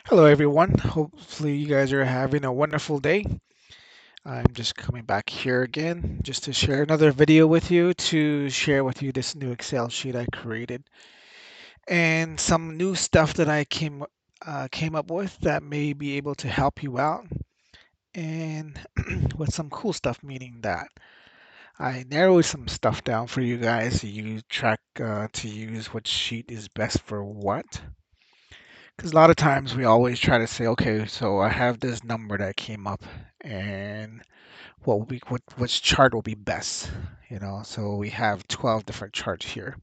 Hello, everyone. Hopefully, you guys are having a wonderful day. I'm just coming back here again just to share another video with you to share with you this new Excel sheet I created and some new stuff that I came up with that may be able to help you out and with some cool stuff, meaning that I narrowed some stuff down for you guys so you track to use which sheet is best for what. Because a lot of times we always try to say, okay, so I have this number that came up, and which chart will be best, So we have 12 different charts here,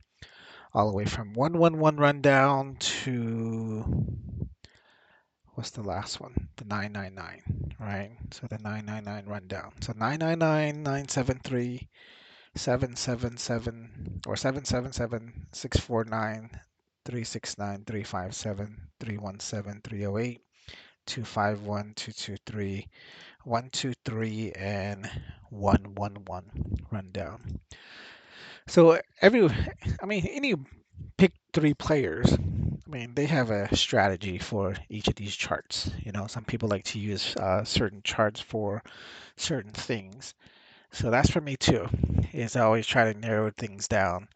all the way from 111 rundown to what's the last one? The 999, right? So the 999 rundown. So 999, 973, 777, or 777, 649, 369, 357, 317, 308. 251, 223, 123, and 111 rundown. So any pick three players, they have a strategy for each of these charts. Some people like to use certain charts for certain things. So that's for me too, is I always try to narrow things down.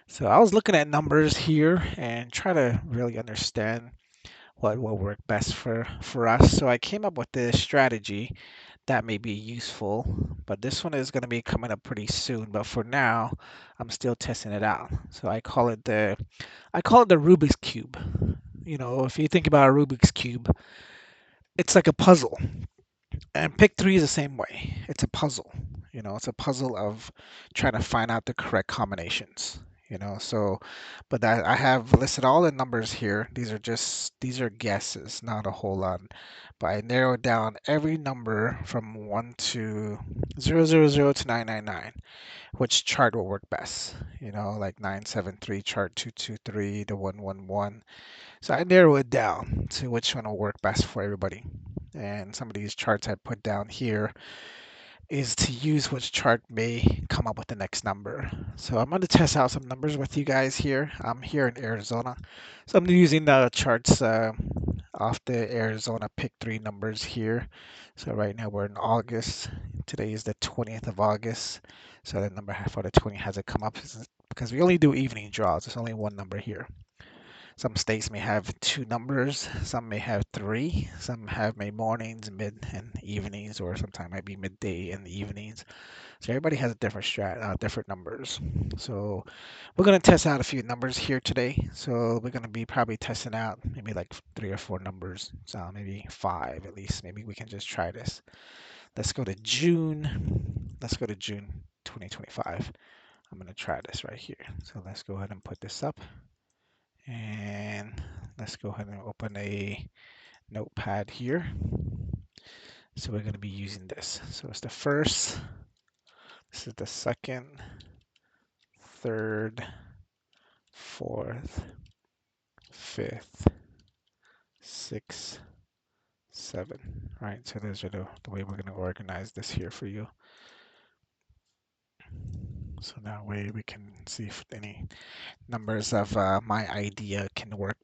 So I was looking at numbers here and try to really understand what will work best for us. So I came up with this strategy that may be useful, but this one is going to be coming up pretty soon. But for now, I'm still testing it out. So I call it the Rubik's Cube. If you think about a Rubik's Cube, it's like a puzzle. And pick three is the same way. It's a puzzle. It's a puzzle of trying to find out the correct combinations. So, but I have listed all the numbers here. These are guesses, not a whole lot. But I narrowed down every number from 1 to 000 to 999, which chart will work best. Like 973 chart 223 to 111. So I narrow it down to which one will work best for everybody. And some of these charts I put down here is to use which chart may come up with the next number. So I'm going to test out some numbers with you guys here. I'm here in Arizona. So I'm using the charts off the Arizona pick three numbers here. So right now we're in August. Today is the 20th of August. So the number for the 20 hasn't come up because we only do evening draws. There's only one number here. Some states may have two numbers, some may have three, some have maybe mornings, mid, and evenings, or sometimes might be midday and evenings. So everybody has a different numbers. So we're gonna test out a few numbers here today. So we're gonna be probably testing out maybe like three or four numbers, so maybe five at least. Maybe we can just try this. Let's go to June. Let's go to June 2025. I'm gonna try this right here. So let's go ahead and put this up. And let's go ahead and open a notepad here. So we're going to be using this. So it's the first, this is the second, third, fourth, fifth, sixth, seven. Right. So those are the way we're going to organize this here for you. So that way we can see if any numbers of my idea can work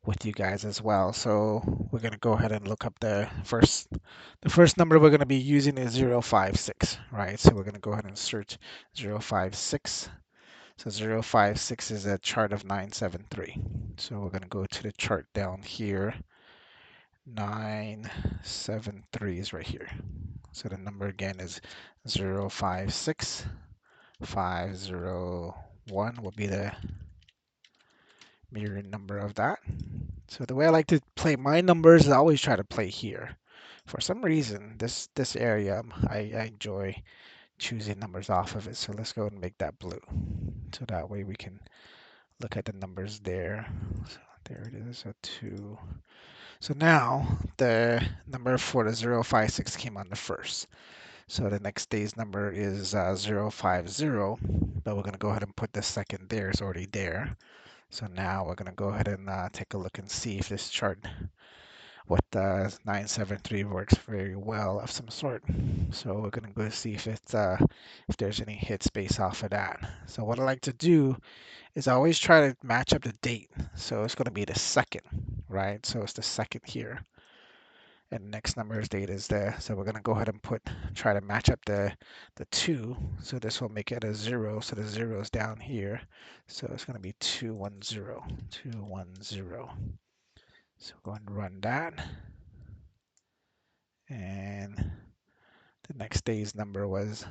with you guys as well. So we're going to go ahead and look up the first number we're going to be using is 056, right? So we're going to go ahead and search 056. So 056 is a chart of 973. So we're going to go to the chart down here. 973 is right here. So the number again is 056. 501 will be the mirror number of that. So the way I like to play my numbers is I always try to play here. For some reason, this area, I enjoy choosing numbers off of it. So let's go and make that blue. So that way we can look at the numbers there. So there it is, a 2. So now the number for the 056 came on the first. So the next day's number is 050, but we're going to go ahead and put the second there. It's already there. So now we're going to go ahead and take a look and see if this chart with 973 works very well of some sort. So we're going to go see if there's any hits based off of that. So what I like to do is I always try to match up the date. So it's going to be the second. right? So it's the second here. And next number's date is there. So we're gonna go ahead and try to match up the two. So this will make it a zero. So the zero is down here. So it's gonna be 210, 210. So go ahead and run that. And the next day's number was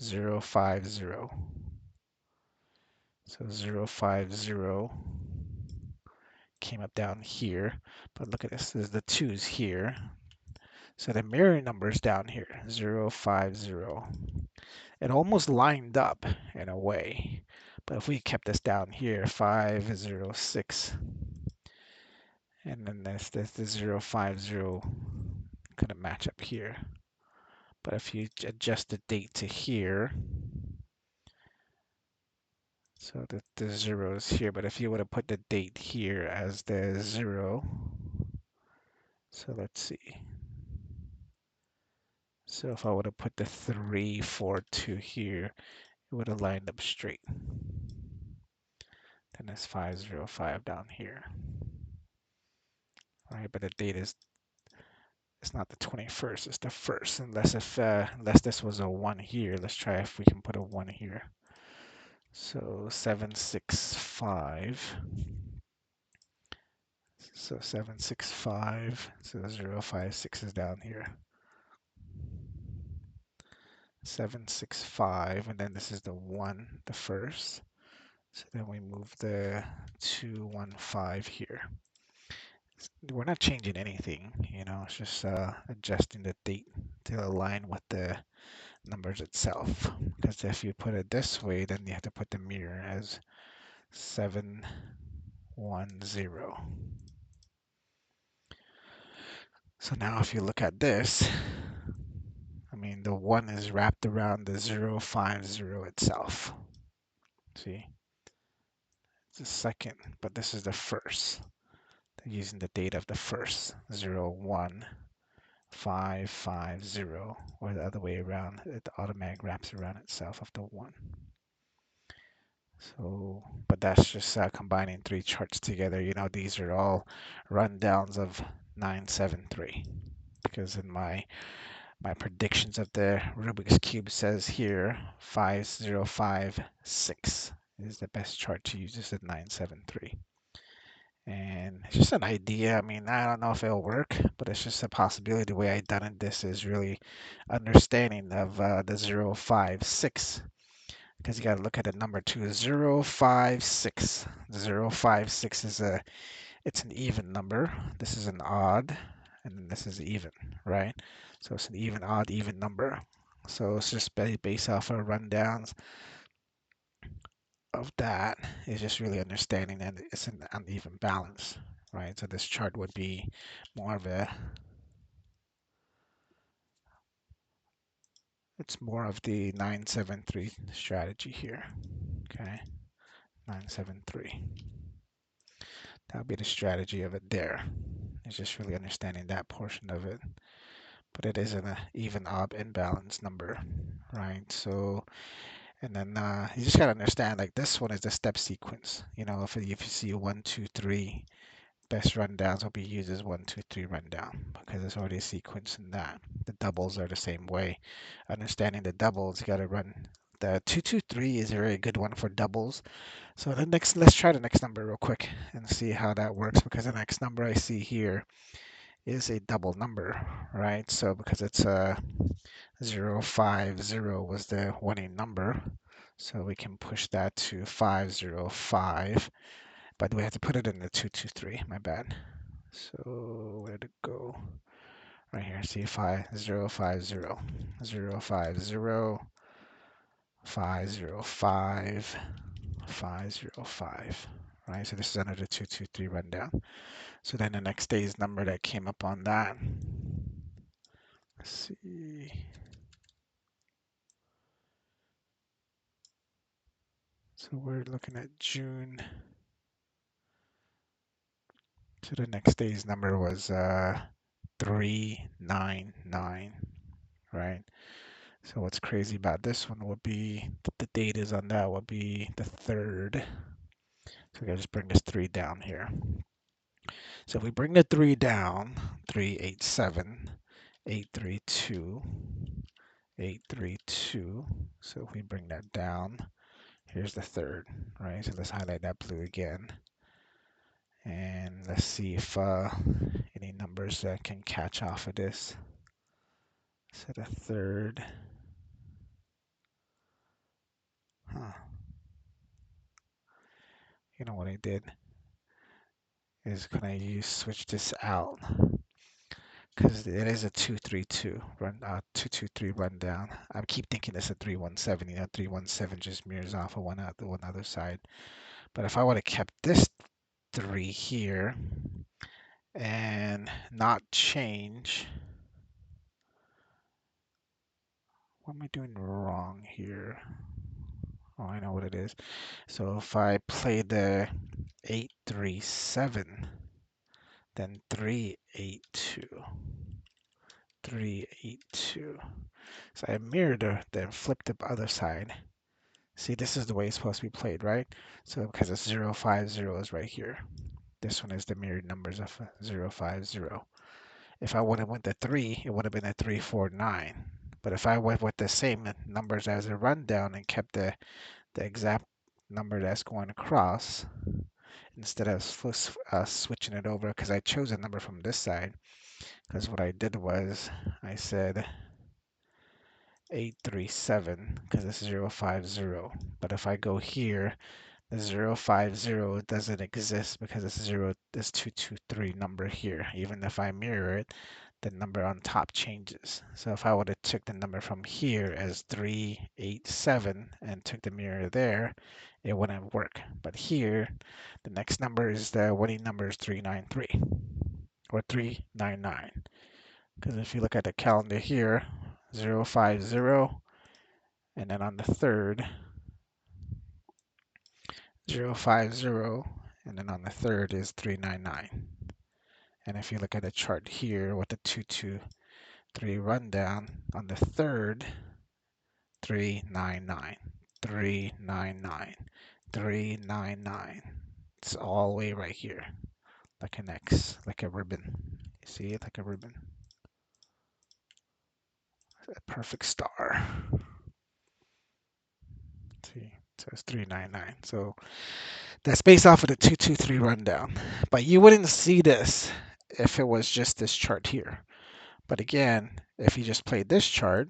050. So 050 came up down here. But look at this, there's the twos here. So the mirror number is down here, 050. It almost lined up in a way. But if we kept this down here, 506, and then this the 050 couldn't match up here. But if you adjust the date to here, so the zero is here, but if you would have put the date here as the zero, so let's see. So if I would have put the 342 here, it would have lined up straight. Then there's 505 down here. All right, but the date is it's not the 21st, it's the first, unless this was a 1 here. Let's try if we can put a 1 here. So 765. So 765. So 056 is down here. 765, and then this is the 1, the first. So then we move the 215 here. We're not changing anything, it's just adjusting the date to align with the numbers itself. Because if you put it this way, then you have to put the mirror as 710. So now if you look at this, I mean, the 1 is wrapped around the 050 itself. See? It's the second, but this is the first. They're using the date of the first, 01550, or the other way around. It automatic wraps around itself of the 1. So, but that's just combining 3 charts together. These are all rundowns of 973. Because in my predictions of the Rubik's Cube says here 5056 is the best chart to use. This is 973. And it's just an idea. I mean, I don't know if it'll work, but it's just a possibility. The way I done it, this is really understanding of the 056, because you got to look at the number too. 056. 056 it's an even number. This is an odd, and then this is even, right? So it's an even, odd, even number. So it's just based off of rundowns of that. Is just really understanding that it's an uneven balance, right? So this chart would be more of it's more of the 973 strategy here. Okay, 973. That would be the strategy of it there. It's just really understanding that portion of it. But it is an even, odd, imbalanced number, right? So, and then you just gotta understand, like, this one is the step sequence. If you see 1, 2, 3, best rundowns will be used as 1, 2, 3 rundown because it's already a sequence in that. The doubles are the same way. Understanding the doubles, you gotta run. The 2, 2, 3 is a very good one for doubles. So let's try the next number real quick and see how that works, because the next number I see here is a double number, right? So because it's 050 was the winning number, so we can push that to 505, but we have to put it in the 223, my bad. So where did it go? Right here, see 5050, 050, 505, 505, right? So this is under the 223 rundown. So then the next day's number that came up on that, let's see. So we're looking at June. So the next day's number was 399, right? So what's crazy about this one would be the date is on that would be the 3rd. So we gotta just bring this 3 down here. So if we bring the 3 down, 387, 832, 832. So if we bring that down, here's the third, right? So let's highlight that blue again. And let's see if any numbers that can catch off of this. So the third, huh, you know what I did is can I switch this out because it is a 232 run 223 rundown. I keep thinking it's a 317. 317 just mirrors off of one other side. But if I would have kept this 3 here and not change, what am I doing wrong here? Oh, I know what it is. So if I play the 837, then 382, 382. So I mirrored then flipped the other side. See, this is the way it's supposed to be played, right? So because it's 050 is right here. This one is the mirrored numbers of 050. If I would have went to 3, it would have been a 349. But if I went with the same numbers as a rundown and kept the exact number that's going across, instead of switching it over, because I chose a number from this side, because what I did was I said 837, because it's 050. But if I go here, the 050 doesn't exist because it's 223 number here. Even if I mirror it, the number on top changes. So if I would have took the number from here as 387 and took the mirror there, it wouldn't work. But here, the next number is the winning number is 393 or 399. Because if you look at the calendar here, 050, and then on the third, 050, and then on the third is 399. And if you look at the chart here with the 223 rundown, on the third, 399, 399, 399. It's all the way right here, like an X, like a ribbon. You see it like a ribbon? A perfect star. See, so it's 399. So that's based off of the 223 rundown. But you wouldn't see this if it was just this chart here. But again, if you just played this chart,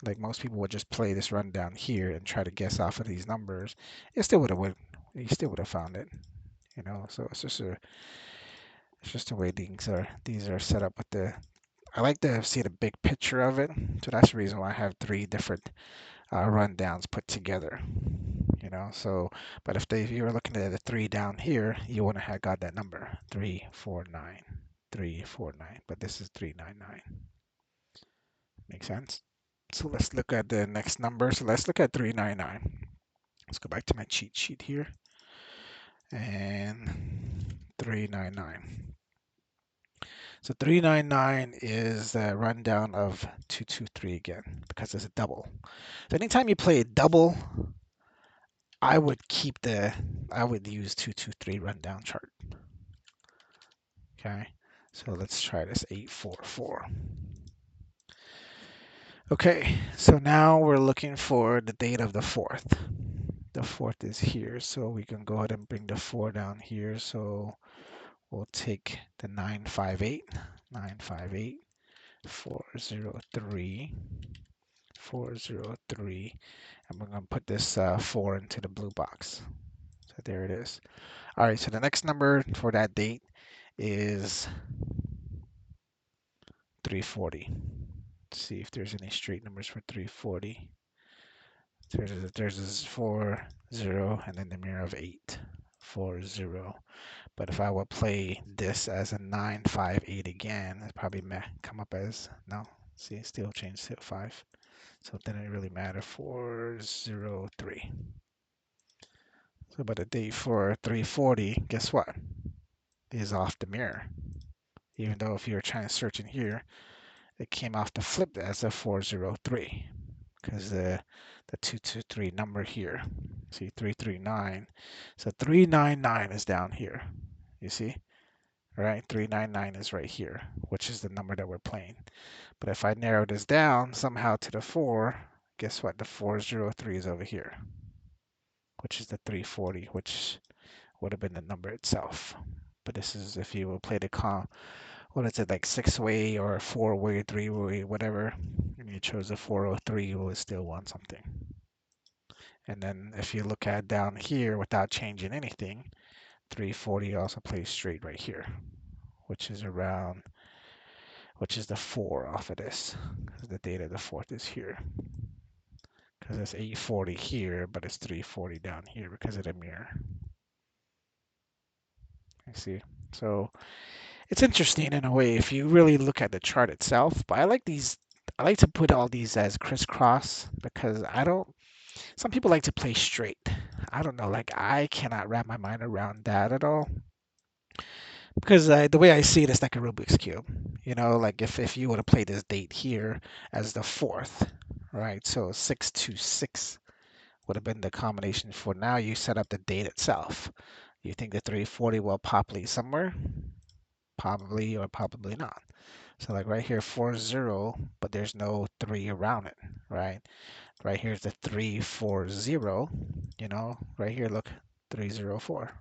like most people would just play this rundown here and try to guess off of these numbers, it still would have you still would have found it, you know. So it's just the way these are set up with the. I like to see the big picture of it, so that's the reason why I have three different rundowns put together, you know. So, but if you were looking at the three down here, you wouldn't have got that number 349, 349, but this is 399. Make sense? So let's look at the next number. So let's look at 399. Let's go back to my cheat sheet here. And 399. So 399 is a rundown of 223 again because it's a double. So anytime you play a double, I would use 223 rundown chart. Okay. So let's try this 844. Okay, so now we're looking for the date of the 4th. The 4th is here, so we can go ahead and bring the 4 down here. So we'll take the 958, 958, 403, 403, and we're going to put this 4 into the blue box. So there it is. All right, so the next number for that date is 340. Let's see if there's any straight numbers for 340. There's this 40 and then the mirror of 8, 40. But if I would play this as a 958 again, it probably may come up as no. See, it still changed to 5. So it didn't really matter. 403. So but the date for 340, guess what? Is off the mirror. Even though if you're trying to search in here, it came off the flip as a 403 because the 223 number here. See 339. So 399 is down here. You see? right? 399 is right here, which is the number that we're playing. But if I narrow this down somehow to the 4, guess what? The 403 is over here, which is the 340, which would have been the number itself. But this is if you will play the what is it, like 6-way or 4-way, 3-way, whatever, and you chose a 403, you will still want something. And then if you look at down here without changing anything, 340 also plays straight right here, which is around, which is the 4 off of this, because the date of the 4th is here. Because it's 840 here, but it's 340 down here because of the mirror. I see. So it's interesting in a way if you really look at the chart itself, but I like these. I like to put all these as crisscross because I don't. Some people like to play straight. I don't know. Like I cannot wrap my mind around that at all because the way I see it is like a Rubik's cube. You know, like if you were to play this date here as the 4th, right? So 626 would have been the combination for now. You set up the date itself. You think the 340 will populate somewhere? Probably or probably not. So like right here, 40, but there's no 3 around it, right? Right here's the 340, right here, look, 304.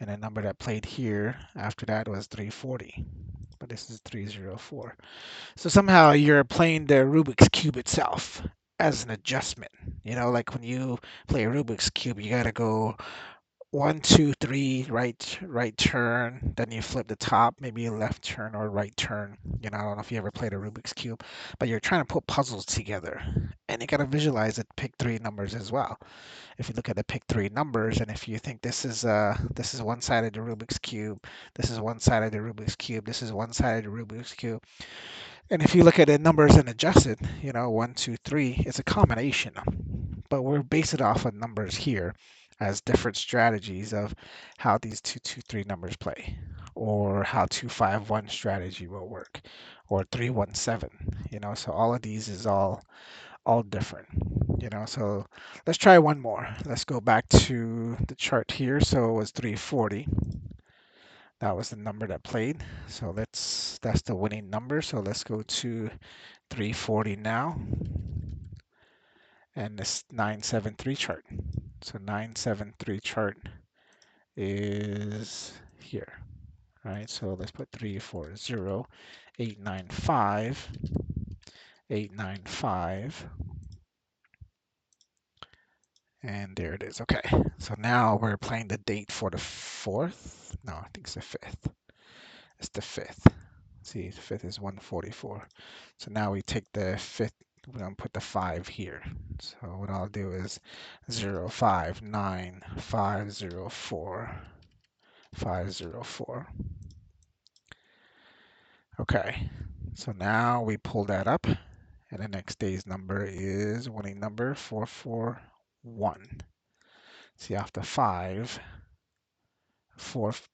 And the number that played here after that was 340, but this is 304. So somehow you're playing the Rubik's Cube itself as an adjustment. Like when you play a Rubik's Cube, you gotta go 1, 2, 3, right turn, then you flip the top, maybe a left turn or right turn. I don't know if you ever played a Rubik's Cube, but you're trying to put puzzles together. And you gotta visualize the pick three numbers as well. If you look at the pick three numbers, and if you think this is one side of the Rubik's Cube, this is one side of the Rubik's Cube, this is one side of the Rubik's Cube. And if you look at the numbers and adjust it, 1, 2, 3, it's a combination. But we're basing it off of numbers here as different strategies of how these 2, 2, 3 numbers play, or how 2, 5, 1 strategy will work, or 3, 1, 7. So all of these is all different. So let's try one more. Let's go back to the chart here. So it was 340. That was the number that played. So that's the winning number. So let's go to 340 now. And this 973 chart. So 973 chart is here. All right, so let's put 340, 895, 895. And there it is. Okay, so now we're playing the date for the 4th. No, I think it's the 5th. It's the 5th. See, the 5th is 144. So now we take the 5th, we're going to put the 5 here. So what I'll do is 059504, 504. Okay, so now we pull that up, and the next day's number is winning number 441. See, after 5,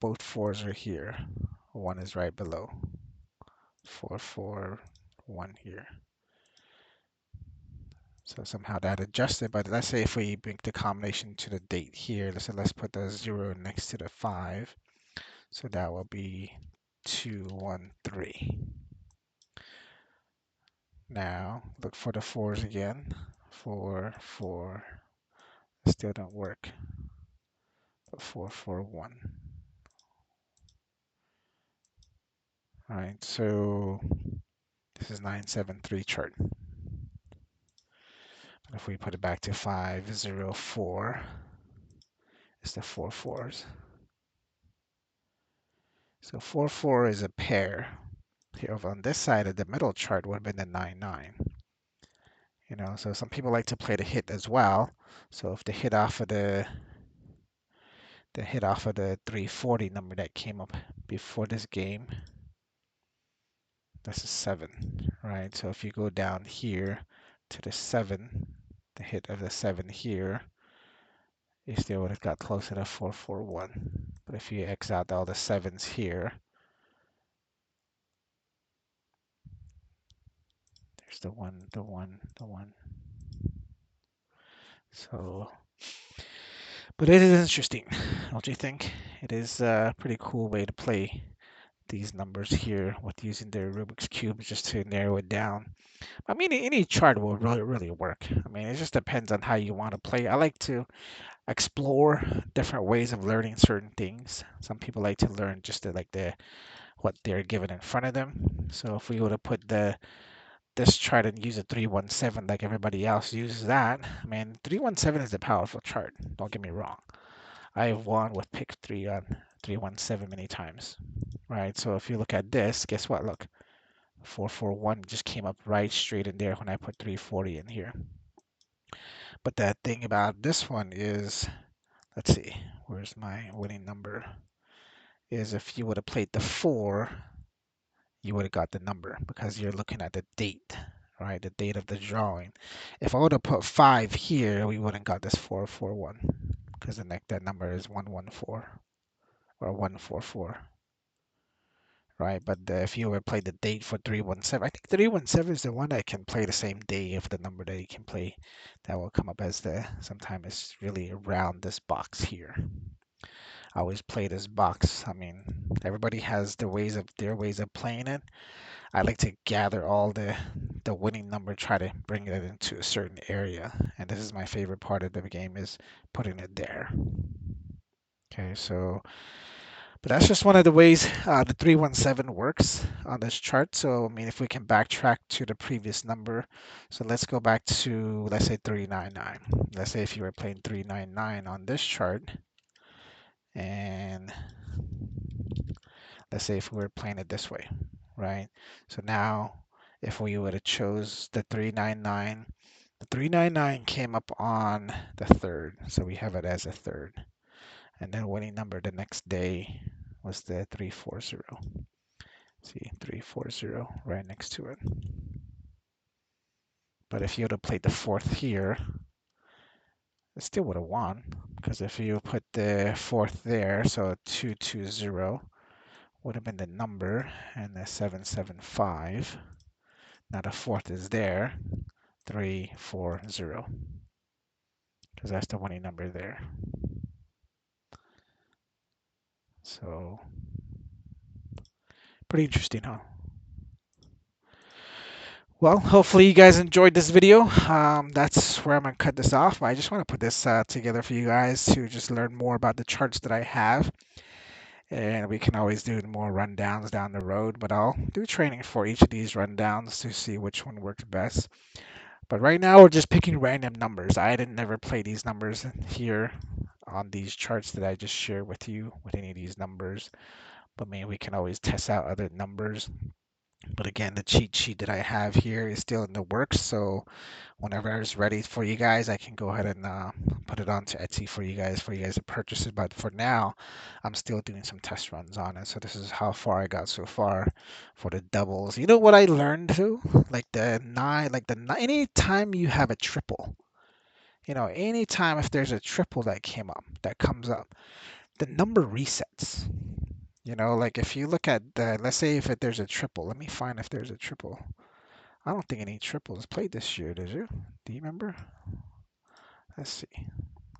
both 4s are here. 1 is right below. 441 here. So somehow that adjusted, but let's say if we bring the combination to the date here, let's put the 0 next to the 5. So that will be 213. Now look for the 4s again. 4, 4, still don't work. But 441. All right, so this is 973 chart. If we put it back to 504, it's the 4 4s. So 4 4 is a pair. Here over on this side of the middle chart would have been the 9 9. So some people like to play the hit as well. So if the hit off of the 340 number that came up before this game, that's a 7, right? So if you go down here to the 7, the hit of the 7 here, you still would have got closer to 441. But if you X out all the 7s here, there's the 1, the 1, the 1. So, But it is interesting, don't you think? It is a pretty cool way to play these numbers here with using the Rubik's Cube just to narrow it down. I mean, any chart will really work. I mean, it just depends on how you want to play. I like to explore different ways of learning certain things. Some people like to learn just the what they're given in front of them. So if we were to put this chart and use a 317 like everybody else uses that, I mean, 317 is a powerful chart. Don't get me wrong. I have won with pick 3 on 317 many times, right? So if you look at this, guess what? Look, 441 just came up right straight in there when I put 340 in here. But the thing about this one is, let's see, where's my winning number? Is if you would have played the 4, you would have got the number because you're looking at the date, right? The date of the drawing. If I would have put 5 here, we wouldn't got this 441 because the next that number is 114 or 144. Right, but if you were play the date for 317, I think 317 is the one that can play the same day of the number that you can play. That will come up as the sometime it's really around this box here. I always play this box. I mean, everybody has their ways of playing it. I like to gather all the winning number, try to bring it into a certain area. And this is my favorite part of the game is putting it there. Okay, so but that's just one of the ways the 317 works on this chart. So, I mean, if we can backtrack to the previous number, so let's go back to, let's say 399. Let's say if you were playing 399 on this chart, and let's say if we were playing it this way, right? So now, if we would have chose the 399, the 399 came up on the third, so we have it as a third. And then winning number the next day was the 340. See, 340 right next to it. But if you would have played the fourth here, it still would have won. Because if you put the fourth there, so 220 would have been the number, and the 775. Now the fourth is there, 340. Because that's the winning number there. So, pretty interesting, huh? Well, hopefully you guys enjoyed this video. That's where I'm gonna cut this off. I just want to put this together for you guys to just learn more about the charts that I have. And we can always do more rundowns down the road, but I'll do training for each of these rundowns to see which one works best. But right now we're just picking random numbers. I didn't never play these numbers here on these charts that I just shared with you with any of these numbers. But maybe we can always test out other numbers. But again, the cheat sheet that I have here is still in the works, so whenever it's ready for you guys, I can go ahead and put it onto Etsy for you guys to purchase it. But for now, I'm still doing some test runs on it. So this is how far I got so far for the doubles. You know what I learned too? Like the nine, anytime you have a triple, anytime if there's a triple that comes up, the number resets. Like if you look at let's say if there's a triple, let me find if there's a triple. I don't think any triples played this year, did you? Do you remember? Let's see.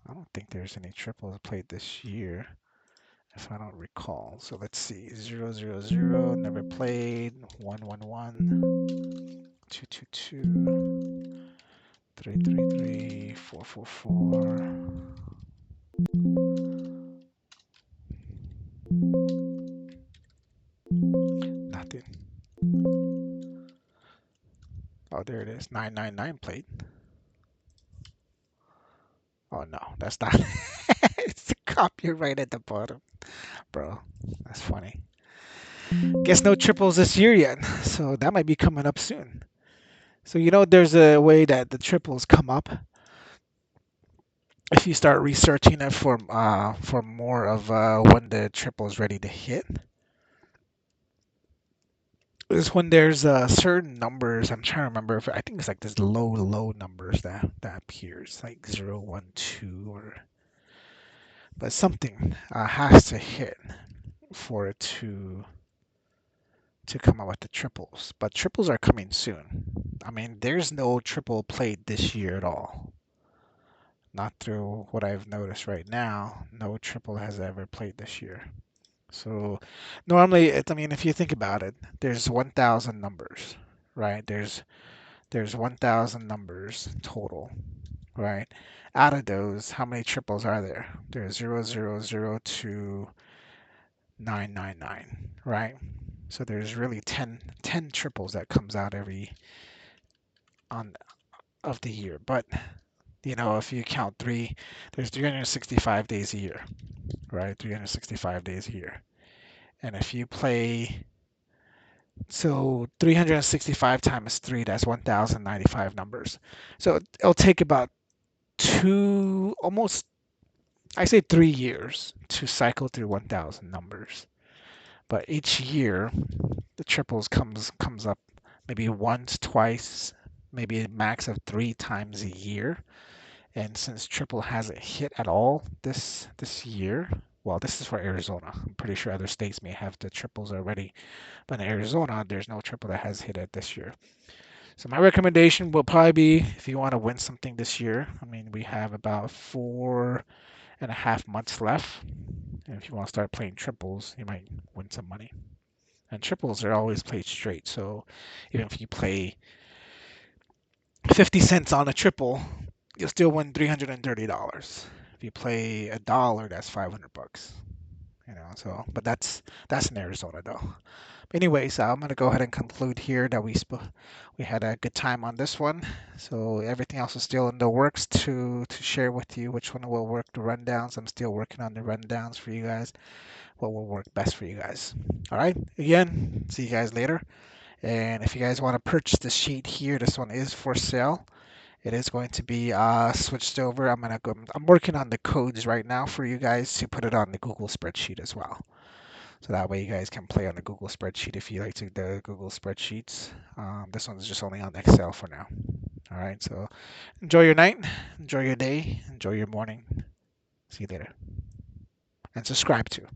I don't think there's any triples played this year, if I don't recall. So let's see. 000 never played. 111, 222, 333, 444. Nothing. Oh, there it is. 999 played. Oh no, that's not. It's the copyright at the bottom, bro. That's funny. Guess no triples this year yet, so that might be coming up soon. So there's a way that the triples come up if you start researching it for more of when the triple is ready to hit. Is when there's certain numbers. I'm trying to remember if I think it's like this low numbers that appears like 012 or but something has to hit for it to come out with the triples. But triples are coming soon. I mean, there's no triple played this year at all. Not through what I've noticed right now. No triple has ever played this year. So normally, I mean, if you think about it, there's 1,000 numbers, right? There's 1,000 numbers total, right? Out of those, how many triples are there? There's 0, 0, 0 to 999, right? So there's really 10 triples that comes out every on of the year. But if you count there's 365 days a year, right? 365 days a year. And if you play, so 365 times 3, that's 1,095 numbers. So it'll take about almost, I say 3 years to cycle through 1,000 numbers. But each year, the triples comes up maybe once, twice, maybe a max of 3 times a year. And since triple hasn't hit at all this year, well, this is for Arizona. I'm pretty sure other states may have the triples already, but in Arizona, there's no triple that has hit it this year. So my recommendation will probably be if you want to win something this year. I mean, we have about 4.5 months left. And if you want to start playing triples, you might win some money. And triples are always played straight. So even if you play 50 cents on a triple, you'll still win $330. If you play a dollar, that's 500 bucks. So but that's in Arizona though. Anyways, I'm gonna go ahead and conclude here that we had a good time on this one. So everything else is still in the works to share with you which one will work the rundowns. I'm still working on the rundowns for you guys. What will work best for you guys. All right. Again, see you guys later. And if you guys want to purchase the sheet here, this one is for sale. It is going to be switched over. I'm working on the codes right now for you guys to put it on the Google spreadsheet as well. So that way you guys can play on the Google spreadsheet if you like to the Google spreadsheets. This one's just only on Excel for now. All right, so enjoy your night, enjoy your day, enjoy your morning. See you later. And subscribe too.